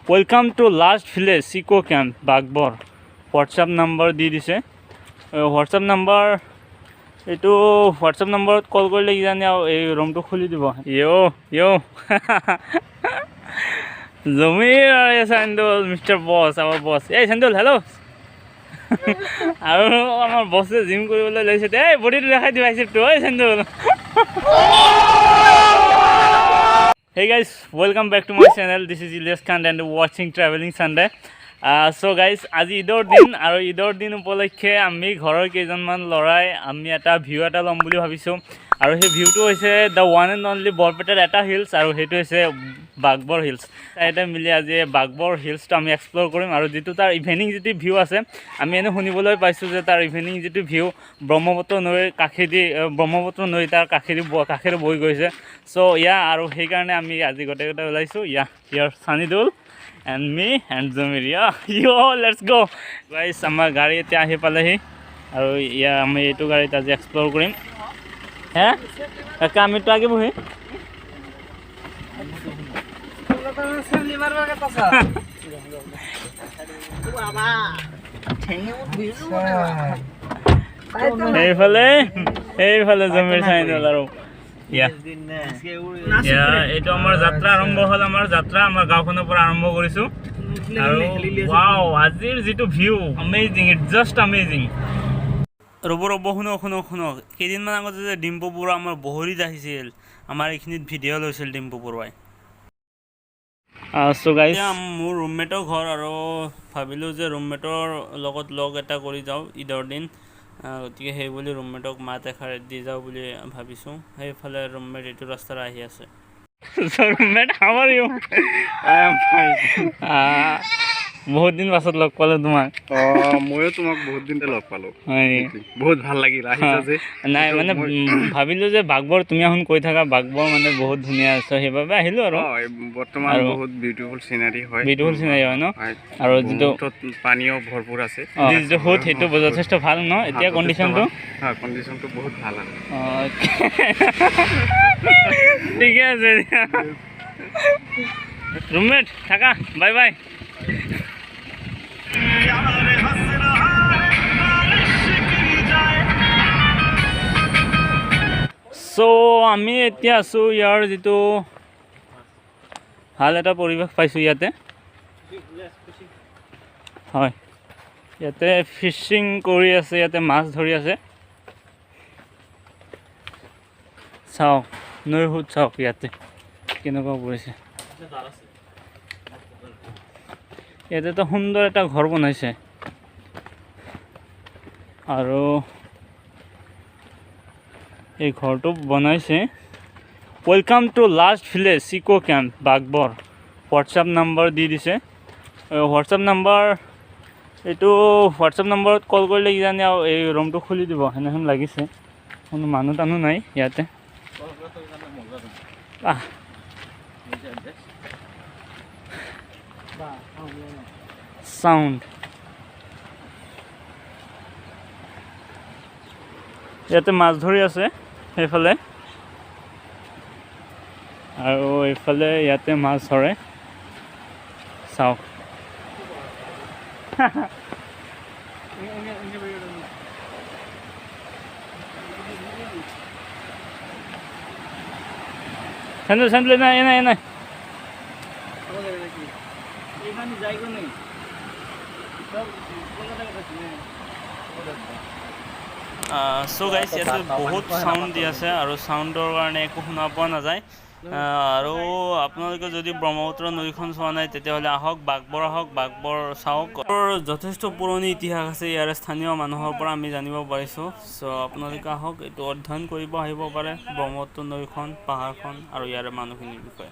Welcome to last village eco camp Bagbar WhatsApp number দি দিছে WhatsApp number এইটো WhatsApp নম্বৰত কল কৰিলে কিজানি আৰু এই ৰুমটো খুলি দিব ইয় জমিৰ আৰু চেন্দুল মিষ্টাৰ বছ আমাৰ বছ এই চেন্দুল হেল্ল' আৰু আমাৰ বছে জিম কৰিবলৈ লৈছে এই বডিটো দেখাই দিবা হিচাপটো ঐ চেন্দুল Hey guys, welcome back to my channel. This is Ilyas Khan and watching Traveling Sunday. So guys, আজি ঈদৰ দিন আৰু ঈদৰ দিন উপলক্ষে আমি ঘৰৰ কেইজনমান লৰাই আমি এটা ভিউ এটা ল'ম বুলি ভাবিছোঁ আৰু সেই ভিউটো হৈছে দ্য ওৱান এণ্ড অনলি বৰপেটাৰ এটা হিলছ আৰু সেইটো হৈছে বাগবৰ হিলছ এটা মিলি আজি বাগবৰ হিলছটো আমি এক্সপ্ল'ৰ কৰিম আৰু যিটো তাৰ ইভিনিং যিটো ভিউ আছে আমি এনে শুনিবলৈ পাইছোঁ যে তাৰ ইভিনিং যিটো ভিউ ব্ৰহ্মপুত্ৰ নৈৰ কাষেদি ব্ৰহ্মপুত্ৰ নৈ তাৰ কাষেৰে বৈ গৈছে চ' আৰু সেইকাৰণে আমি আজি গোটেইকেইটা ওলাইছোঁ ইয়াৰ Sanidul and me and Zamiria. Yo, let's go guys. আমাৰ গাড়ী এতিয়া আহি পালেহি আৰু আমি এইটো গাড়ীত আজি এক্সপ্ল'ৰ কৰিম হে কাকা আমিতো আগে বহি এইফালে জমিৰ চাইডল আৰু এইটো আমাৰ যাত্ৰা আৰম্ভ হ'ল আমাৰ গাঁওখনৰ পৰা আৰম্ভ কৰিছোঁ আৰু ৱাও আজিৰ যিটো view amazing it's just amazing ৰ'ব শুনক কেইদিনমান আগতে যে ডিম্পু বৰুৱা আমাৰ বহৰীত আহিছিল আমাৰ এইখিনিত ভিডিঅ' লৈছিল ডিম্পু বৰুৱাই চ' গাইজ মোৰ ৰুমমেটৰ ঘৰ আৰু ভাবিলোঁ যে ৰুমমেটৰ লগত লগ এটা কৰি যাওঁ ঈদৰ দিন গতিকে সেই বুলি ৰুমমেটক মাত এষাৰ দি যাওঁ বুলি ভাবিছোঁ সেইফালে ৰুমমেট এইটো ৰাস্তাৰ আহি আছে ৰুমমেট হাউ আৰ ইউ বহুত দিন পাছত লগ পালোঁ তোমাক ময়ো তোমাক বহুত দিনতে লগ পালোঁ বহুত ভাল লাগিল আহিছা যে নাই মানে ভাবিলোঁ যে বাগবৰ তুমি এখন কৈ থাকা বাগবৰ মানে বহুত ধুনীয়া আছে সেইবাবে আহিলোঁ আৰু বৰ্তমান বহুত বিউটিফুল চিনাৰী হয় ন আৰু যিটো পানীও ভৰপূৰ আছে যিটো সুত সেইটো যথেষ্ট ভাল ন এতিয়া কণ্ডিশ্যনটো বহুত ভাল আৰু ঠিকে আছে ৰুমমেট থাকা বাই বাই চ' আমি এতিয়া আছোঁ ইয়াৰ যিটো ভাল এটা পৰিৱেশ পাইছোঁ ইয়াতে হয় ইয়াতে ফিচিং কৰি আছে ইয়াতে মাছ ধৰি আছে চাওক নৈৰ সোঁত চাওক ইয়াতে কেনেকুৱা পৰিছে ইয়াতেতো সুন্দৰ এটা ঘৰ বনাইছে আৰু এই ঘৰটো বনাইছে welcome to last village eco camp Bagbar WhatsApp number দি দিছে হোয়াটসঅ্যাপ নাম্বাৰ এইটো হোয়াটসঅ্যাপ নম্বৰত কল কৰিলে কিজানি আৰু এই ৰুমটো খুলি দিব সেনেহেন লাগিছে কোনো মানুহ টানুহ নাই ইয়াতে সাউন্ড ইয়াতে মাছ ধৰি আছে সেইফালে আৰু এইফালে ইয়াতে মাছ ধৰে চাওক চেন্দুল নাই চ' গাইজ ইয়াতে বহুত চাউণ্ড দি আছে আৰু চাউণ্ডৰ কাৰণে একো শুনা পোৱা নাযায় আৰু আপোনালোকে যদি ব্ৰহ্মপুত্ৰ নদীখন চোৱা নাই তেতিয়াহ'লে আহক বাগবৰ চাওক যথেষ্ট পুৰণি ইতিহাস আছে ইয়াৰে স্থানীয় মানুহৰ পৰা আমি জানিব পাৰিছোঁ চ' আপোনালোকে আহক এইটো অধ্যয়ন কৰিব আহিব পাৰে ব্ৰহ্মপুত্ৰ নৈখন পাহাৰখন আৰু ইয়াৰে মানুহখিনিৰ বিষয়ে